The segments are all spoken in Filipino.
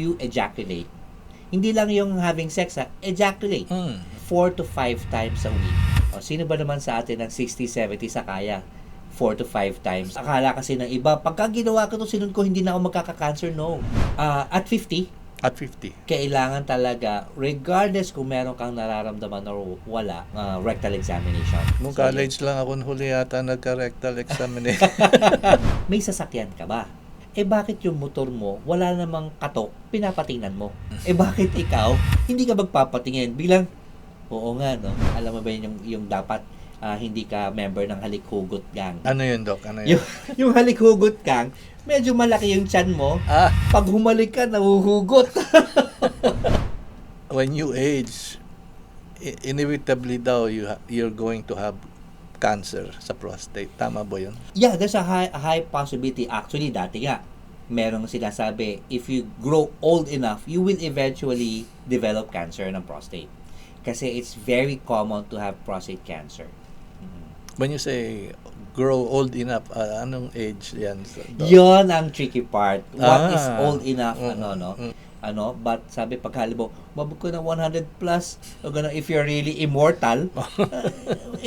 you ejaculate, hindi lang yung having sex, ejaculate. 4 to 5 times a week. O, sino ba naman sa atin ng 60, 70 sa kaya? 4 to 5 times. Akala kasi ng iba, pagka ginawa ko to, sinun ko, hindi na ako magkaka-cancer. No. At 50, At 50. kailangan talaga, regardless kung meron kang nararamdaman or wala, rectal examination. Nung So, college lang ako huli yata nagka-rectal examination. may sasakyan ka ba? Bakit yung motor mo, wala namang katok, pinapatingnan mo? Bakit ikaw, hindi ka magpapatingin? Bilang, oo nga, no? Alam mo ba yung dapat hindi ka member ng Halik-Hugot Gang? Ano yun, Doc? Ano yun? Yung Halik-Hugot Gang, medyo malaki yung tiyan mo. Pag humalik ka, nahuhugot. When you age, inevitably daw you're going to have cancer sa prostate. Tama ba yun? Yeah, there's a high possibility. Actually, dati nga, merong sinasabi, if you grow old enough, you will eventually develop cancer ng prostate. Kasi it's very common to have prostate cancer. When you say grow old enough, anong age yan? Yon ang tricky part. What is old enough? But sabi pagkalibo, mabog ko na 100 plus, if you're really immortal,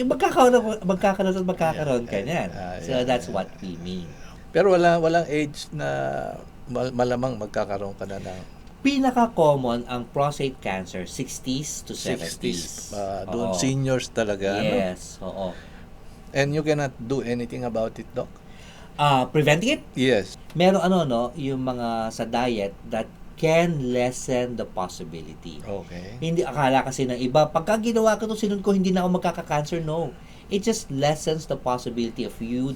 magkakaroon ka niyan. So that's what we mean. Pero walang age na malamang magkakaroon ka na ng pinaka-common ang prostate cancer, 60s to 70s. Doon seniors talaga. Yes, oo. And you cannot do anything about it, Doc? Preventing it? Yes. Meron yung mga sa diet that can lessen the possibility. Okay. Hindi akala kasi ng iba, pagka ginawa ko to, sinun ko, hindi na ako magkaka-cancer. No. It just lessens the possibility of you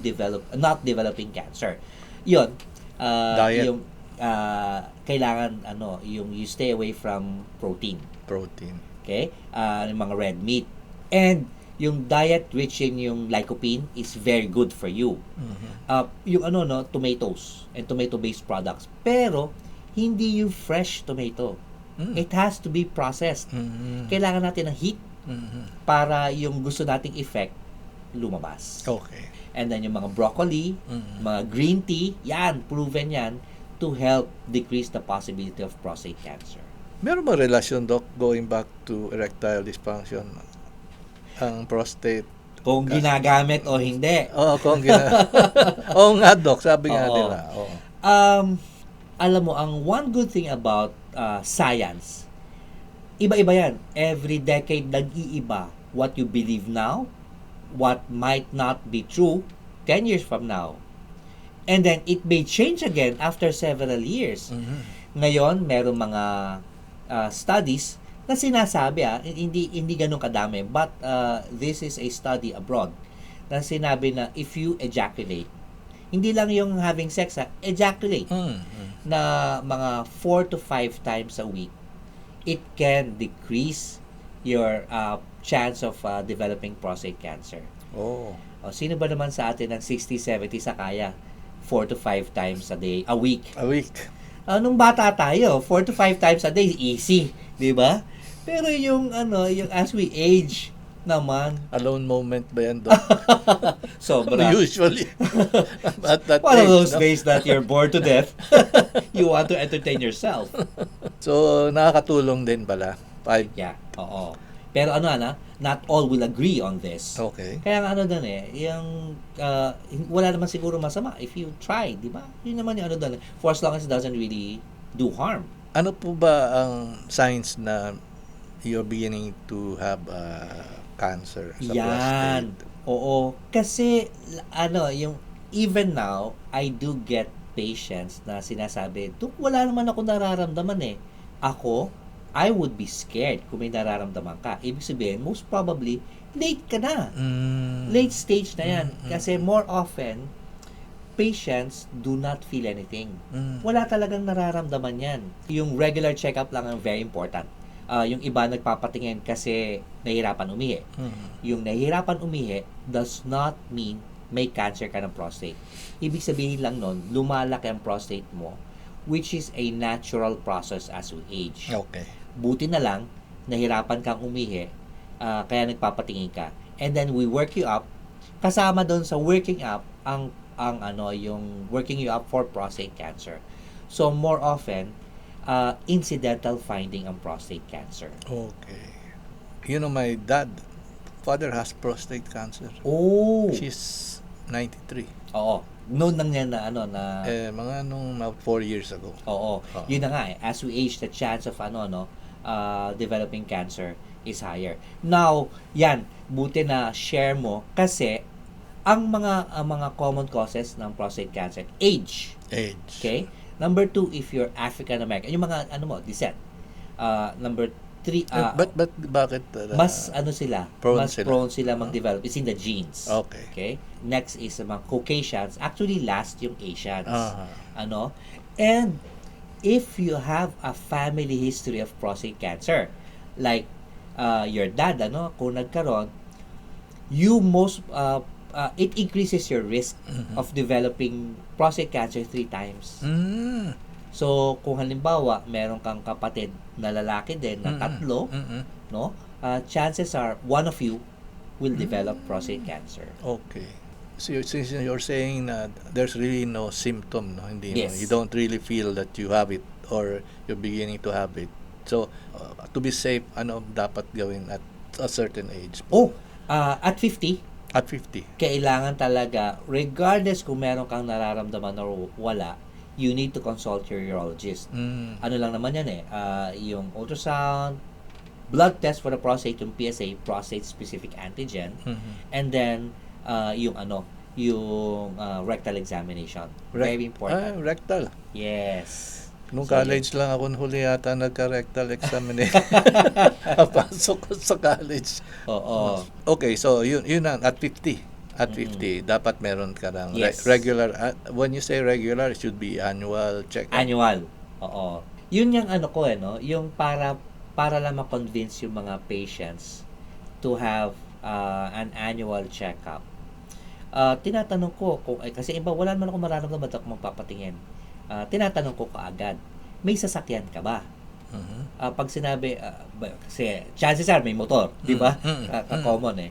not developing cancer. Yun. Diet. Yung kailangan yung you stay away from protein. Okay? Yung mga red meat. And yung diet rich in yung lycopene is very good for you. Yung tomatoes and tomato-based products. Pero hindi yung fresh tomato. It has to be processed. Kailangan natin ng heat para yung gusto nating effect lumabas. Okay. And then yung mga broccoli, mga green tea, yan, proven yan to help decrease the possibility of prostate cancer. Meron ba relasyon, Doc, going back to erectile dysfunction? Ang prostate. Kung ginagamit o hindi. Kung ginagamit. Oo nga, Doc, sabi nga nila. Alam mo, ang one good thing about science, iba-iba yan. Every decade, nag-iiba. What you believe now, what might not be true 10 years from now. And then, it may change again after several years. Ngayon, meron mga studies na sinasabi, hindi ganun kadami, but this is a study abroad na sinabi na if you ejaculate, hindi lang yung having sex, ejaculate, na mga 4 to 5 times a week, it can decrease your chance of developing prostate cancer. Sino ba naman sa atin ng 60, 70 sa kaya? 4 to 5 times a week. Nung bata tayo, 4 to 5 times a day, easy, di ba? Pero yung as we age naman. Alone moment ba yan, Doc? Sobra. Usually. At that one of those no? days that you're bored to death, you want to entertain yourself. So, nakakatulong din pala. 5. Yeah, oo. Pero not all will agree on this. Okay. Kaya nga yung wala naman siguro masama if you try, di ba? Yun naman yung for as long as it doesn't really do harm. Ano po ba ang signs na you're beginning to have cancer sa prostate? Oo. Kasi, yung even now, I do get patients na sinasabi, wala naman ako nararamdaman eh. I would be scared kung may nararamdaman ka. Ibig sabihin, most probably, late ka na. Late stage na yan. Kasi more often, patients do not feel anything. Wala talagang nararamdaman yan. Yung regular checkup lang ang very important. Yung iba nagpapatingin kasi nahihirapan umihi. Yung nahihirapan umihi does not mean may cancer ka ng prostate. Ibig sabihin lang nun, lumalaki ang prostate mo, which is a natural process as we age. Okay. Buti na lang, nahirapan kang umihi, kaya nagpapatingin ka. And then we work you up. Kasama doon sa working up, yung working you up for prostate cancer. So more often, incidental finding ang prostate cancer. Okay. You know, my father has prostate cancer. Oh. She's 93. Oo. Noon lang yan na ano na Mga 4 years ago. oo. Yun na nga eh. As we age, the chance of developing cancer is higher. Now, yan, buti na share mo kasi ang mga common causes ng prostate cancer, age. Okay? Number 2, if you're African American, yung mga descent. Number 3, But bakit mas sila, prone mas sila? prone sila mag-develop. It's in the genes. Okay. Okay? Next is mga Caucasians. Actually, last yung Asians. Aha. And if you have a family history of prostate cancer, like your dad, kung nagkaroon, it increases your risk of developing prostate cancer 3 times. Mm. So, kung halimbawa, meron kang kapatid na lalaki din na tatlo, chances are one of you will develop prostate cancer. Okay. So since you're saying na there's really no symptom, no? Hindi mo, Yes. you don't really feel that you have it or you're beginning to have it. So to be safe, ano dapat gawin at a certain age? At 50, At 50. kailangan talaga, regardless kung meron kang nararamdaman or wala, you need to consult your urologist. Mm. Ano lang naman yan yung ultrasound, blood test for the prostate, yung PSA, prostate specific antigen, Mhm. and then yung rectal examination. Very important. Rectal. Yes. Nung So, college lang ako huli yata nagka-rectal examination. Papasok ko sa college. Oo. Okay, so yun na at 50. At 50, dapat meron ka ng Yes. regular. When you say regular, it should be annual check-up. Annual. Oo. Yun yung yung para lang ma-convince yung mga patients to have an annual checkup. Tinatanong ko kasi iba wala naman ako mararamdaman at magpapatingin. Tinatanong ko kaagad, may sasakyan ka ba? Mhm. Pag sinabi, kasi chances are may motor, di ba? Common eh.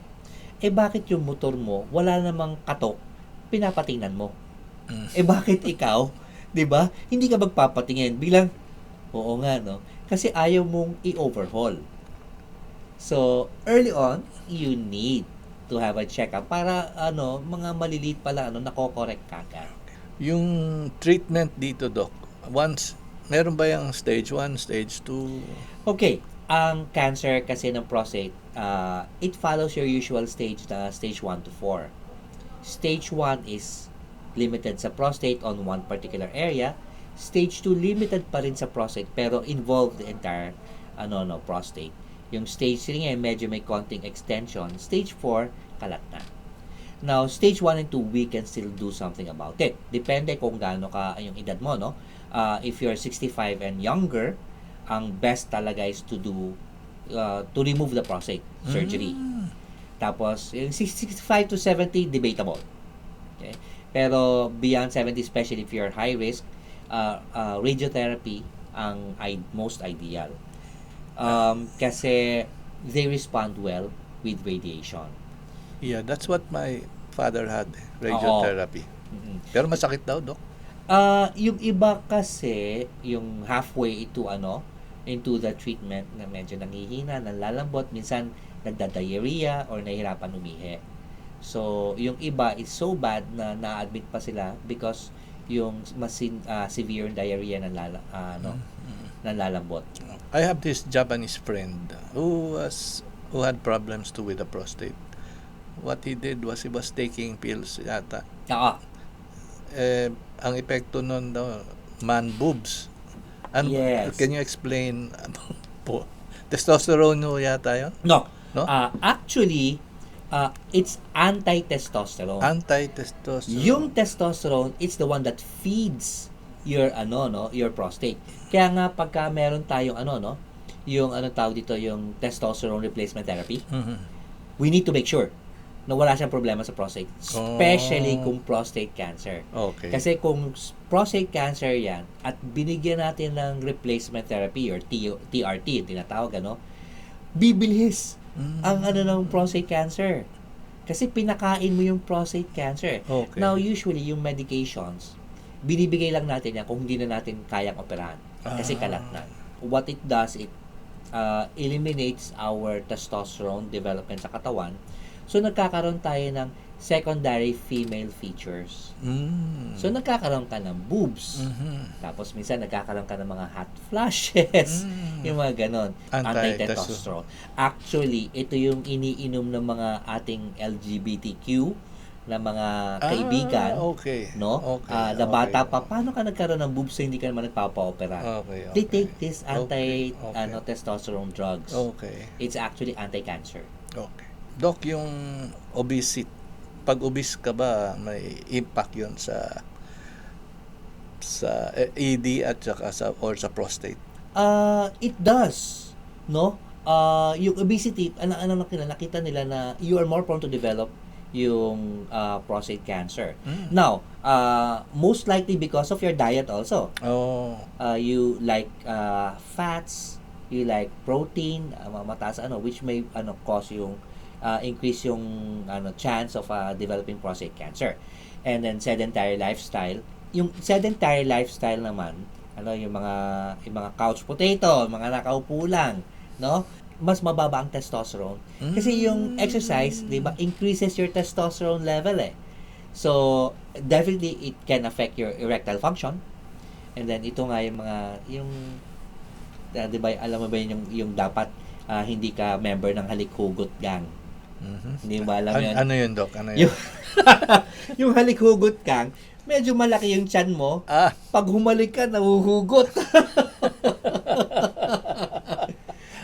Bakit yung motor mo, wala namang katok, pinapatingnan mo? Bakit ikaw, di ba? Hindi ka magpapatingin. Bilang, oo nga, no? Kasi ayaw mong i-overhaul. So, early on, you need to have a check-up para, mga maliliit pala, nako-correct ka agad. Yung treatment dito, Doc, meron ba yung stage 1, stage 2? Okay, ang cancer kasi ng prostate, it follows your usual stage na stage 1 to 4. Stage 1 is limited sa prostate on one particular area. Stage 2 limited pa rin sa prostate pero involved the entire prostate. Yung stage 3 ngayon medyo may konting extension. Stage 4 kalat na. Now, stage 1 and 2 we can still do something about it. Depende kung gaano ka yung edad mo, no? If you're 65 and younger, ang best talaga is to do to remove the prostate surgery. Tapos, yung 65 to 70, debatable. Okay? Pero beyond 70, especially if you're high risk, radiotherapy ang most ideal. Kasi they respond well with radiation. Yeah, that's what my father had, radiotherapy. Pero masakit daw, Doc. Yung iba kasi, yung halfway into the treatment na medyo nanghihina, nalalambot, minsan nagda-diarrhea or nahihirapan umihi. So, yung iba is so bad na na-admit pa sila because yung mas severe diarrhea nalalambot. I have this Japanese friend who had problems too with the prostate. What he did was he was taking pills yata. Ang epekto nun daw, man boobs. Yes. Can you explain po? Testosterone yata yun? No. No? Actually, it's anti-testosterone. Anti-testosterone. Yung testosterone, it's the one that feeds your your prostate. Kaya nga pagka meron tayong yung tawag dito, yung testosterone replacement therapy, we need to make sure na wala siyang problema sa prostate. Especially kung prostate cancer. Okay. Kasi kung prostate cancer yan at binigyan natin ng replacement therapy or TRT, tinatawag bibilhis ang ng prostate cancer. Kasi pinakain mo yung prostate cancer. Okay. Now, usually, yung medications, binibigay lang natin yan kung hindi na natin kayang operahan. Kasi kalat na. What it does, it eliminates our testosterone development sa katawan. So, nagkakaroon tayo ng secondary female features. So, nagkakaroon ka ng boobs. Tapos, minsan, nagkakaroon ka ng mga hot flashes. Yung mga ganon. Anti-testosterone. Actually, ito yung iniinom ng mga ating LGBTQ na mga kaibigan. Okay. No? Okay. Na bata pa, paano ka nagkaroon ng boobs so hindi ka naman nagpapa-opera? Okay. They take this Okay. testosterone drugs. Okay. It's actually anti-cancer. Okay. Doc, yung obesity, pag obese ka ba, may impact yun sa ED at saka sa prostate? It does, no? Yung obesity, nakita nila na you are more prone to develop yung prostate cancer. Now, most likely because of your diet also. You like fats, you like protein, mataas which may cause yung increase yung chance of developing prostate cancer. And then sedentary lifestyle. Yung sedentary lifestyle naman, yung mga couch potato, mga nakaupo lang, no? Mas mababa ang testosterone. Kasi yung exercise, 'di ba, increases your testosterone level eh. So, definitely it can affect your erectile function. And then ito nga yung 'di ba, alam mo ba yung dapat hindi ka member ng halik-hugot gang. Hindi mo alam yun. Ano yun, Doc? Ano yun? Yung halik-hugot gang, medyo malaki yung tiyan mo. Pag humalik ka, nahuhugot.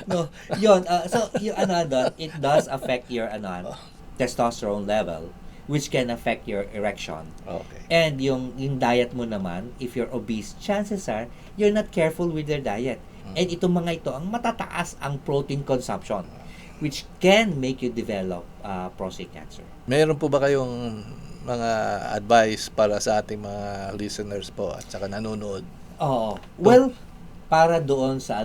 No, yun. So, yung it does affect your testosterone level, which can affect your erection. Okay. And yung diet mo naman, if you're obese, chances are you're not careful with your diet. And itong mga ito, ang matataas ang protein consumption, which can make you develop prostate cancer. Meron po ba kayong mga advice para sa ating mga listeners po at saka nanonood? Oo. Well, para doon sa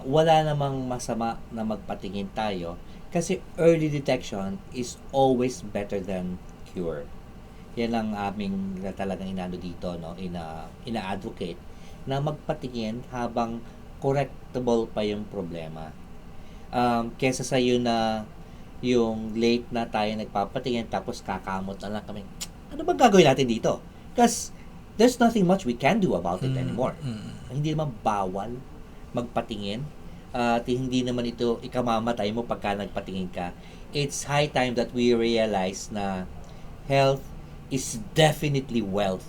wala namang masama na magpatingin tayo kasi early detection is always better than cure. Yan ang aming talagang dito, ina-advocate na magpatingin habang correctable pa yung problema. Kesa sa na yung late na tayo nagpapatingin tapos kakamot na lang kami. Ano bang gagawin natin dito? Because there's nothing much we can do about it anymore. Hindi naman bawal magpatingin at hindi naman ito ikamamatay mo pagka nagpatingin ka. It's high time that we realize na health is definitely wealth,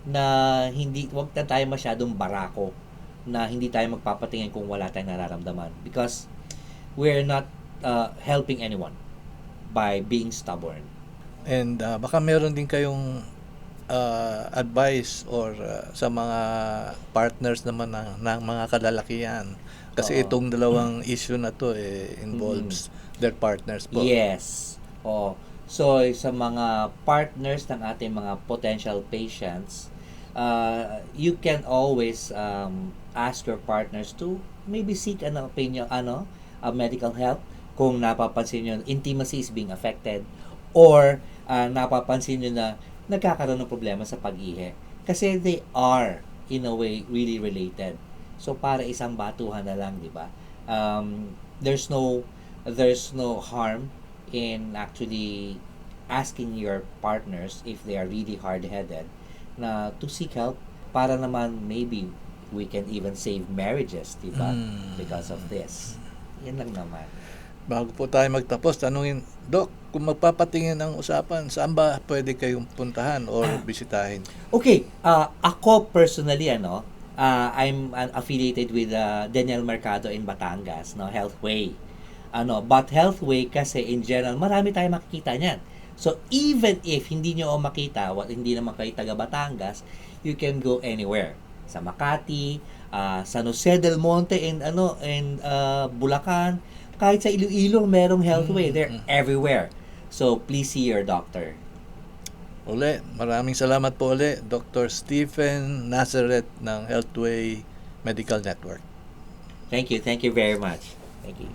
na wag na tayo masyadong barako na hindi tayo magpapatingin kung wala tayong nararamdaman, because we're not helping anyone by being stubborn. And baka meron din kayong advice or sa mga partners naman ng mga kalalakihan. Kasi itong dalawang issue na to involves their partners po. Yes. So, sa mga partners ng ating mga potential patients, you can always ask your partners to maybe seek an opinion, medical help kung napapansin nyo intimacy is being affected, or napapansin nyo na nagkakaroon ng problema sa pag-ihi. Kasi they are, in a way, really related. So, para isang batuhan na lang, di ba? There's no harm in actually asking your partners if they are really hard-headed na to seek help para naman maybe we can even save marriages, di ba? Because of this. Yan lang naman. Bago po tayo magtapos, tanungin, Doc, kung magpapatingin ang usapan, saan ba pwede kayong puntahan or bisitahin? Okay, ako personally, I'm affiliated with Daniel Mercado in Batangas, Healthway. But Healthway kasi in general, marami tayong makikita niyan. So even if hindi nyo makita, hindi naman kayo taga Batangas, you can go anywhere. Sa Makati, San Jose del Monte, and Bulacan, kahit sa Iloilo, merong Healthway. They're everywhere. So please see your doctor. Uli, maraming salamat po uli, Dr. Stephen Nazareth ng Healthway Medical Network. Thank you very much. Thank you.